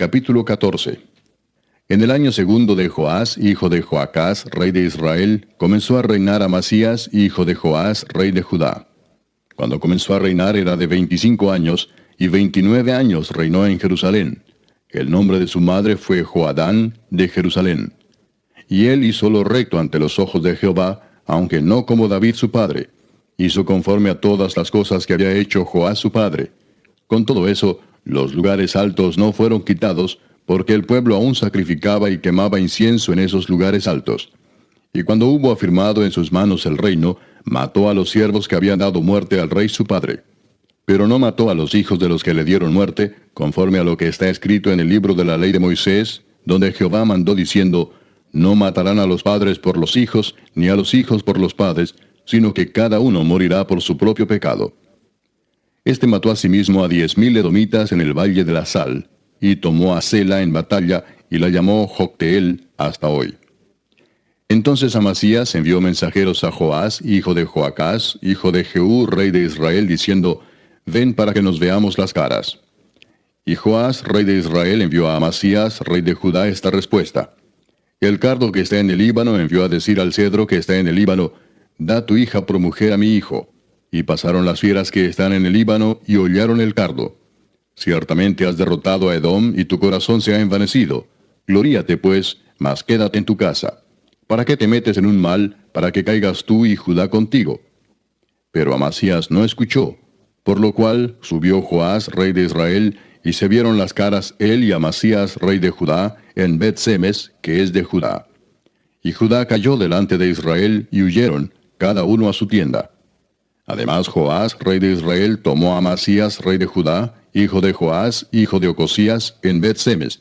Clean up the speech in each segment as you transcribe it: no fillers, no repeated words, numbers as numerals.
Capítulo 14. En el año segundo de Joás, hijo de Joacás, rey de Israel, comenzó a reinar Amasías, hijo de Joás, rey de Judá. Cuando comenzó a reinar era de 25 años, y 29 años reinó en Jerusalén. El nombre de su madre fue Joadán, de Jerusalén. Y él hizo lo recto ante los ojos de Jehová, aunque no como David su padre. Hizo conforme a todas las cosas que había hecho Joás su padre. Con todo eso, los lugares altos no fueron quitados, porque el pueblo aún sacrificaba y quemaba incienso en esos lugares altos. Y cuando hubo afirmado en sus manos el reino, mató a los siervos que habían dado muerte al rey su padre. Pero no mató a los hijos de los que le dieron muerte, conforme a lo que está escrito en el libro de la ley de Moisés, donde Jehová mandó diciendo, no matarán a los padres por los hijos, ni a los hijos por los padres, sino que cada uno morirá por su propio pecado. Este mató asimismo a 10,000 edomitas en el valle de la Sal, y tomó a Sela en batalla, y la llamó Jocteel hasta hoy. Entonces Amasías envió mensajeros a Joás, hijo de Joacás, hijo de Jehú, rey de Israel, diciendo, ven para que nos veamos las caras. Y Joás, rey de Israel, envió a Amasías, rey de Judá, esta respuesta. El cardo que está en el Líbano envió a decir al cedro que está en el Líbano, da tu hija por mujer a mi hijo. Y pasaron las fieras que están en el Líbano, y hollaron el cardo. Ciertamente has derrotado a Edom, y tu corazón se ha envanecido. Gloríate, pues, mas quédate en tu casa. ¿Para qué te metes en un mal, para que caigas tú y Judá contigo? Pero Amasías no escuchó, por lo cual subió Joás, rey de Israel, y se vieron las caras él y Amasías, rey de Judá, en Bet-Semes, que es de Judá. Y Judá cayó delante de Israel, y huyeron, cada uno a su tienda. Además Joás, rey de Israel, tomó a Amasías, rey de Judá, hijo de Joás, hijo de Ocosías, en Bet-Semes,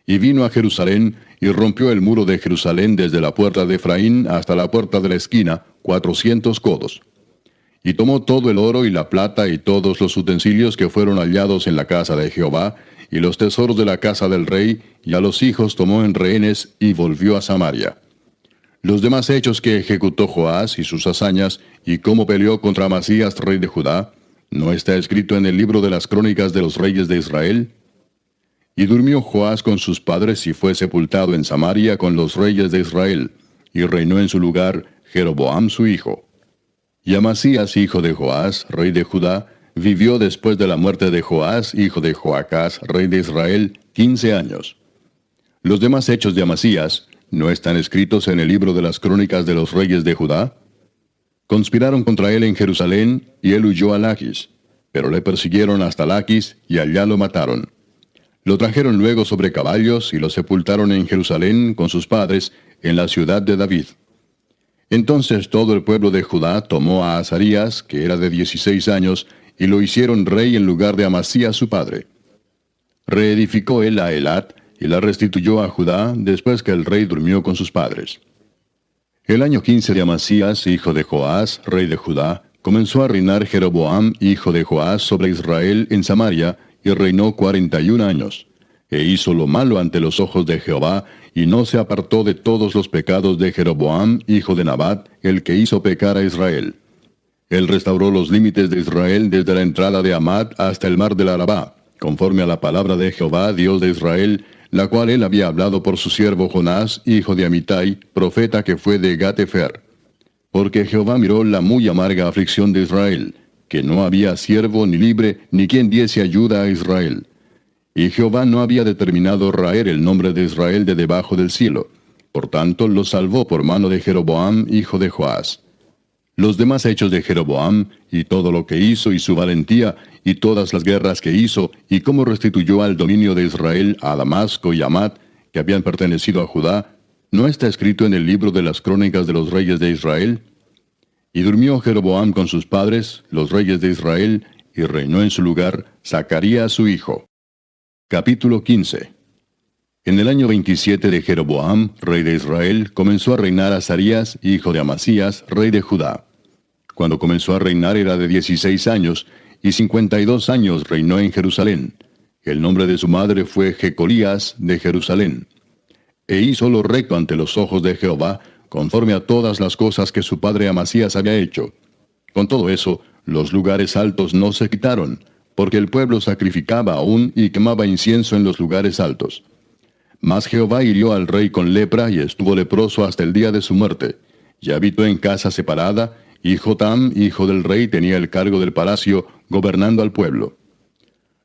y vino a Jerusalén, y rompió el muro de Jerusalén desde la puerta de Efraín hasta la puerta de la esquina, 400 codos. Y tomó todo el oro y la plata y todos los utensilios que fueron hallados en la casa de Jehová, y los tesoros de la casa del rey, y a los hijos tomó en rehenes, y volvió a Samaria. Los demás hechos que ejecutó Joás y sus hazañas, y cómo peleó contra Amasías, rey de Judá, ¿no está escrito en el libro de las crónicas de los reyes de Israel? Y durmió Joás con sus padres y fue sepultado en Samaria con los reyes de Israel, y reinó en su lugar Jeroboam su hijo. Y Amasías, hijo de Joás, rey de Judá, vivió después de la muerte de Joás, hijo de Joacás, rey de Israel, 15 años. Los demás hechos de Amasías, ¿no están escritos en el libro de las crónicas de los reyes de Judá? Conspiraron contra él en Jerusalén, y él huyó a Lachis, pero le persiguieron hasta Lachis, y allá lo mataron. Lo trajeron luego sobre caballos, y lo sepultaron en Jerusalén con sus padres, en la ciudad de David. Entonces todo el pueblo de Judá tomó a Azarías, que era de 16 años, y lo hicieron rey en lugar de Amasías su padre. Reedificó él a Elat, y la restituyó a Judá después que el rey durmió con sus padres. El año 15 de Amasías, hijo de Joás, rey de Judá, comenzó a reinar Jeroboam, hijo de Joás, sobre Israel en Samaria, y reinó 41 años. E hizo lo malo ante los ojos de Jehová, y no se apartó de todos los pecados de Jeroboam, hijo de Nabat, el que hizo pecar a Israel. Él restauró los límites de Israel desde la entrada de Amat hasta el mar del Arabá, conforme a la palabra de Jehová, Dios de Israel, la cual él había hablado por su siervo Jonás, hijo de Amitai, profeta que fue de Gat-Hefer. Porque Jehová miró la muy amarga aflicción de Israel, que no había siervo ni libre, ni quien diese ayuda a Israel. Y Jehová no había determinado raer el nombre de Israel de debajo del cielo. Por tanto, lo salvó por mano de Jeroboam, hijo de Joás. Los demás hechos de Jeroboam, y todo lo que hizo, y su valentía, y todas las guerras que hizo, y cómo restituyó al dominio de Israel a Damasco y Amat, que habían pertenecido a Judá, ¿no está escrito en el libro de las crónicas de los reyes de Israel? Y durmió Jeroboam con sus padres, los reyes de Israel, y reinó en su lugar Zacarías su hijo. Capítulo 15. En el año 27 de Jeroboam, rey de Israel, comenzó a reinar Azarías, hijo de Amasías, rey de Judá. Cuando comenzó a reinar era de 16 años, y 52 años reinó en Jerusalén. El nombre de su madre fue Jecolías de Jerusalén. E hizo lo recto ante los ojos de Jehová, conforme a todas las cosas que su padre Amasías había hecho. Con todo eso, los lugares altos no se quitaron, porque el pueblo sacrificaba aún y quemaba incienso en los lugares altos. Mas Jehová hirió al rey con lepra y estuvo leproso hasta el día de su muerte, y habitó en casa separada, y Jotam, hijo del rey, tenía el cargo del palacio, gobernando al pueblo.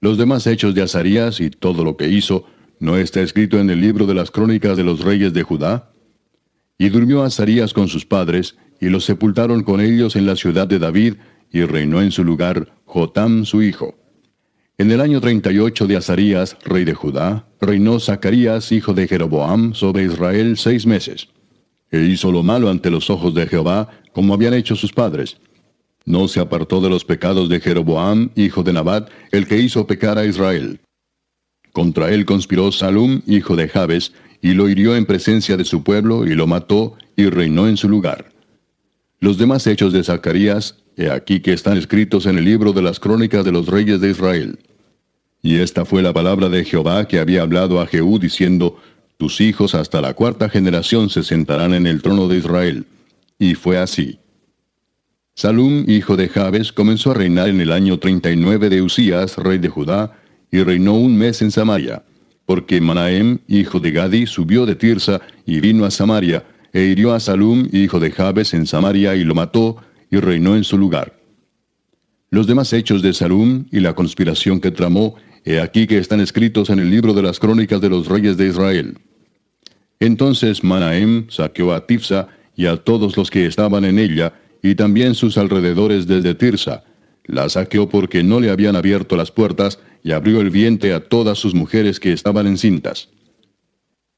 Los demás hechos de Azarías y todo lo que hizo, ¿no está escrito en el libro de las crónicas de los reyes de Judá? Y durmió Azarías con sus padres, y los sepultaron con ellos en la ciudad de David, y reinó en su lugar Jotam su hijo. En el año 38 de Azarías, rey de Judá, reinó Zacarías, hijo de Jeroboam, sobre Israel 6 meses. E hizo lo malo ante los ojos de Jehová, como habían hecho sus padres. No se apartó de los pecados de Jeroboam, hijo de Nabat, el que hizo pecar a Israel. Contra él conspiró Salum, hijo de Jabes, y lo hirió en presencia de su pueblo, y lo mató, y reinó en su lugar. Los demás hechos de Zacarías, he aquí que están escritos en el libro de las crónicas de los reyes de Israel. Y esta fue la palabra de Jehová que había hablado a Jehú, diciendo, tus hijos hasta la 4ª generación se sentarán en el trono de Israel. Y fue así. Salum, hijo de Jabes, comenzó a reinar en el año 39 de Usías, rey de Judá, y reinó 1 mes en Samaria, porque Manahem, hijo de Gadi, subió de Tirsa y vino a Samaria, e hirió a Salum, hijo de Jabes, en Samaria, y lo mató, y reinó en su lugar. Los demás hechos de Salum y la conspiración que tramó, he aquí que están escritos en el libro de las crónicas de los reyes de Israel. Entonces Manahem saqueó a Tifsa y a todos los que estaban en ella, y también sus alrededores desde Tirsa. La saqueó porque no le habían abierto las puertas, y abrió el vientre a todas sus mujeres que estaban encintas.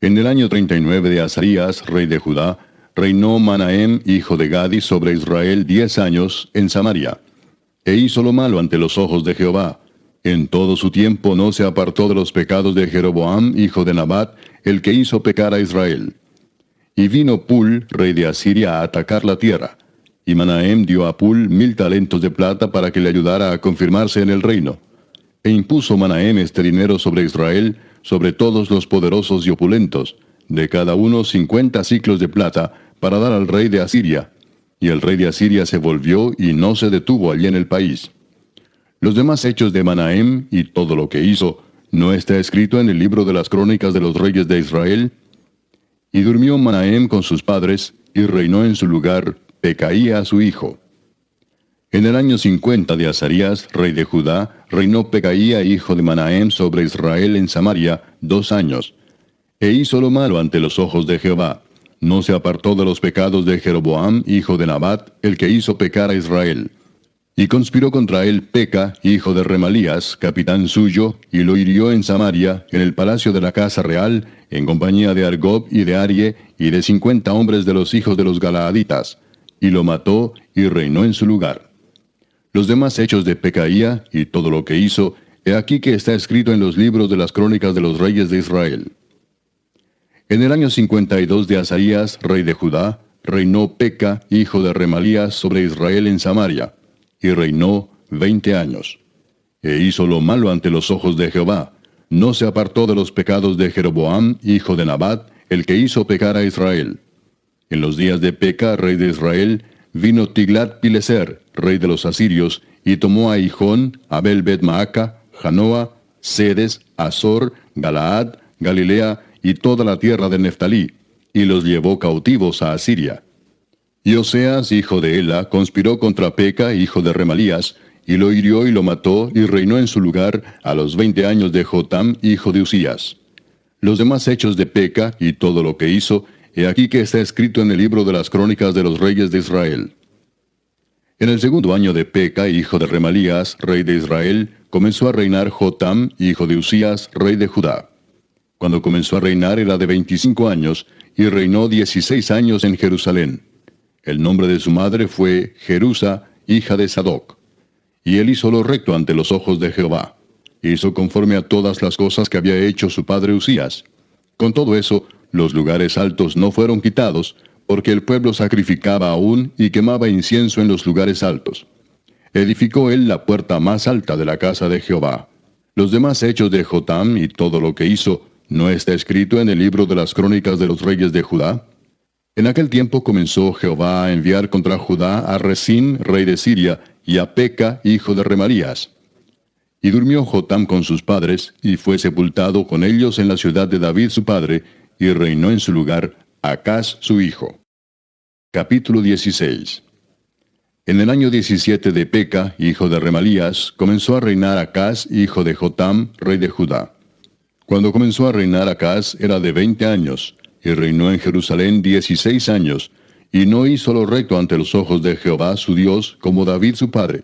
En el año 39 de Azarías, rey de Judá, reinó Manahem, hijo de Gadi, sobre Israel 10 años, en Samaria. E hizo lo malo ante los ojos de Jehová. En todo su tiempo no se apartó de los pecados de Jeroboam, hijo de Nabat, el que hizo pecar a Israel. Y vino Pul, rey de Asiria, a atacar la tierra. Y Manahem dio a Pul 1000 talentos de plata para que le ayudara a confirmarse en el reino. E impuso Manahem este dinero sobre Israel, sobre todos los poderosos y opulentos, de cada uno 50 siclos de plata, para dar al rey de Asiria. Y el rey de Asiria se volvió y no se detuvo allí en el país. Los demás hechos de Manahem y todo lo que hizo, ¿no está escrito en el libro de las crónicas de los reyes de Israel? Y durmió Manahem con sus padres, y reinó en su lugar Pecaía su hijo. En el año 50 de Azarías, rey de Judá, reinó Pecaía, hijo de Manahem, sobre Israel en Samaria 2 años. E hizo lo malo ante los ojos de Jehová. No se apartó de los pecados de Jeroboam, hijo de Nabat, el que hizo pecar a Israel. Y conspiró contra él Peca, hijo de Remalías, capitán suyo, y lo hirió en Samaria, en el palacio de la casa real, en compañía de Argob y de Arie, y de 50 hombres de los hijos de los Galaaditas. Y lo mató, y reinó en su lugar. Los demás hechos de Pecaía, y todo lo que hizo, he aquí que está escrito en los libros de las crónicas de los reyes de Israel. En el año 52 de Azarías, rey de Judá, reinó Peca, hijo de Remalías, sobre Israel en Samaria, y reinó 20 años. E hizo lo malo ante los ojos de Jehová. No se apartó de los pecados de Jeroboam, hijo de Nabat, el que hizo pecar a Israel. En los días de Peca, rey de Israel, vino Tiglat-Pileser, rey de los asirios, y tomó a Hijón, Abel-Bet-Maaca, Janoa, Sedes, Azor, Galaad, Galilea, y toda la tierra de Neftalí, y los llevó cautivos a Asiria. Y Oseas, hijo de Ela, conspiró contra Peca, hijo de Remalías, y lo hirió y lo mató, y reinó en su lugar a los 20 años de Jotam, hijo de Usías. Los demás hechos de Peca, y todo lo que hizo, he aquí que está escrito en el libro de las crónicas de los reyes de Israel. En el 2º año de Peca, hijo de Remalías, rey de Israel, comenzó a reinar Jotam, hijo de Usías, rey de Judá. Cuando comenzó a reinar era de 25 años, y reinó 16 años en Jerusalén. El nombre de su madre fue Jerusa, hija de Sadoc. Y él hizo lo recto ante los ojos de Jehová. Hizo conforme a todas las cosas que había hecho su padre Usías. Con todo eso, los lugares altos no fueron quitados, porque el pueblo sacrificaba aún y quemaba incienso en los lugares altos. Edificó él la puerta más alta de la casa de Jehová. Los demás hechos de Jotam y todo lo que hizo, ¿no está escrito en el libro de las crónicas de los reyes de Judá? En aquel tiempo comenzó Jehová a enviar contra Judá a Resín, rey de Siria, y a Peca, hijo de Remalías. Y durmió Jotam con sus padres, y fue sepultado con ellos en la ciudad de David su padre, y reinó en su lugar Acaz su hijo. Capítulo 16. En el año 17 de Peca, hijo de Remalías, comenzó a reinar Acaz, hijo de Jotam, rey de Judá. Cuando comenzó a reinar Acaz era de 20 años, y reinó en Jerusalén 16 años, y no hizo lo recto ante los ojos de Jehová su Dios, como David su padre.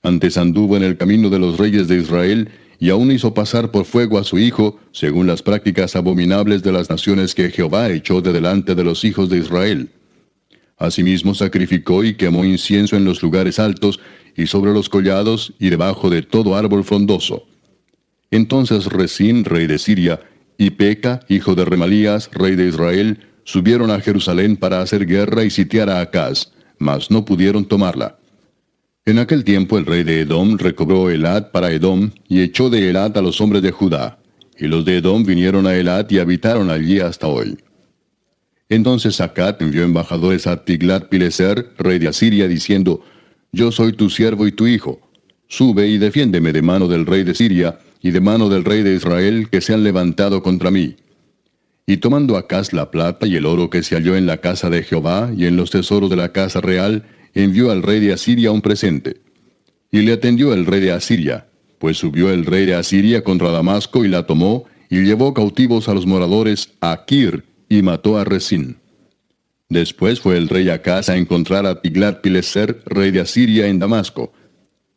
Antes anduvo en el camino de los reyes de Israel, y aún hizo pasar por fuego a su hijo, según las prácticas abominables de las naciones que Jehová echó de delante de los hijos de Israel. Asimismo sacrificó y quemó incienso en los lugares altos, y sobre los collados, y debajo de todo árbol frondoso. Entonces Resín, rey de Siria, y Peca, hijo de Remalías, rey de Israel, subieron a Jerusalén para hacer guerra y sitiar a Acaz, mas no pudieron tomarla. En aquel tiempo el rey de Edom recobró Elat para Edom, y echó de Elat a los hombres de Judá. Y los de Edom vinieron a Elat y habitaron allí hasta hoy. Entonces Acat envió embajadores a Tiglat-Pileser, rey de Asiria, diciendo: Yo soy tu siervo y tu hijo. Sube y defiéndeme de mano del rey de Siria, y de mano del rey de Israel, que se han levantado contra mí. Y tomando Acaz la plata y el oro que se halló en la casa de Jehová, y en los tesoros de la casa real, envió al rey de Asiria un presente. Y le atendió el rey de Asiria, pues subió el rey de Asiria contra Damasco y la tomó, y llevó cautivos a los moradores a Kir, y mató a Resín. Después fue el rey Acaz a encontrar a Tiglat-Pileser, rey de Asiria, en Damasco.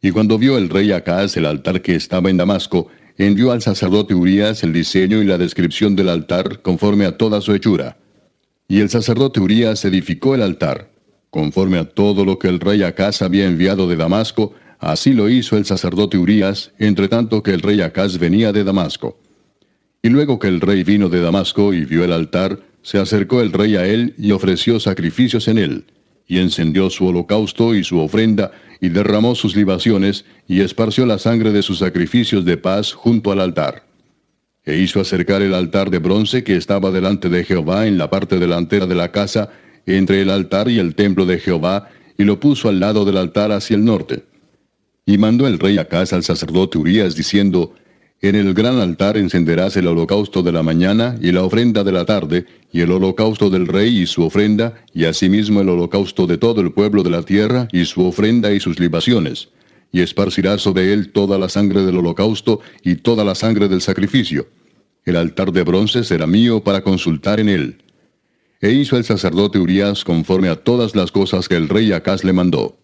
Y cuando vio el rey Acaz el altar que estaba en Damasco, envió al sacerdote Urías el diseño y la descripción del altar conforme a toda su hechura. Y el sacerdote Urías edificó el altar. Conforme a todo lo que el rey Acaz había enviado de Damasco, así lo hizo el sacerdote Urías, entre tanto que el rey Acaz venía de Damasco. Y luego que el rey vino de Damasco y vio el altar, se acercó el rey a él y ofreció sacrificios en él, y encendió su holocausto y su ofrenda, y derramó sus libaciones, y esparció la sangre de sus sacrificios de paz junto al altar. E hizo acercar el altar de bronce que estaba delante de Jehová en la parte delantera de la casa, entre el altar y el templo de Jehová, y lo puso al lado del altar hacia el norte. Y mandó el rey Acaz al sacerdote Urías, diciendo: En el gran altar encenderás el holocausto de la mañana y la ofrenda de la tarde, y el holocausto del rey y su ofrenda, y asimismo el holocausto de todo el pueblo de la tierra, y su ofrenda y sus libaciones. Y esparcirás sobre él toda la sangre del holocausto y toda la sangre del sacrificio. El altar de bronce será mío para consultar en él. E hizo el sacerdote Urías conforme a todas las cosas que el rey Acaz le mandó.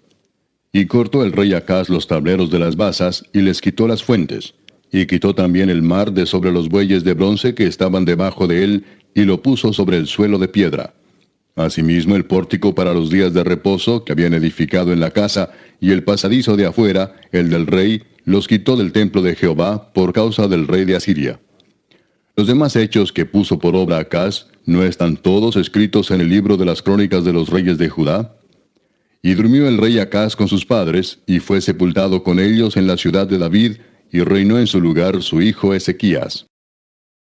Y cortó el rey Acaz los tableros de las basas, y les quitó las fuentes. Y quitó también el mar de sobre los bueyes de bronce que estaban debajo de él, y lo puso sobre el suelo de piedra. Asimismo el pórtico para los días de reposo que habían edificado en la casa, y el pasadizo de afuera, el del rey, los quitó del templo de Jehová por causa del rey de Asiria. Los demás hechos que puso por obra Acaz, ¿no están todos escritos en el libro de las crónicas de los reyes de Judá? Y durmió el rey Acaz con sus padres, y fue sepultado con ellos en la ciudad de David, y reinó en su lugar su hijo Ezequías.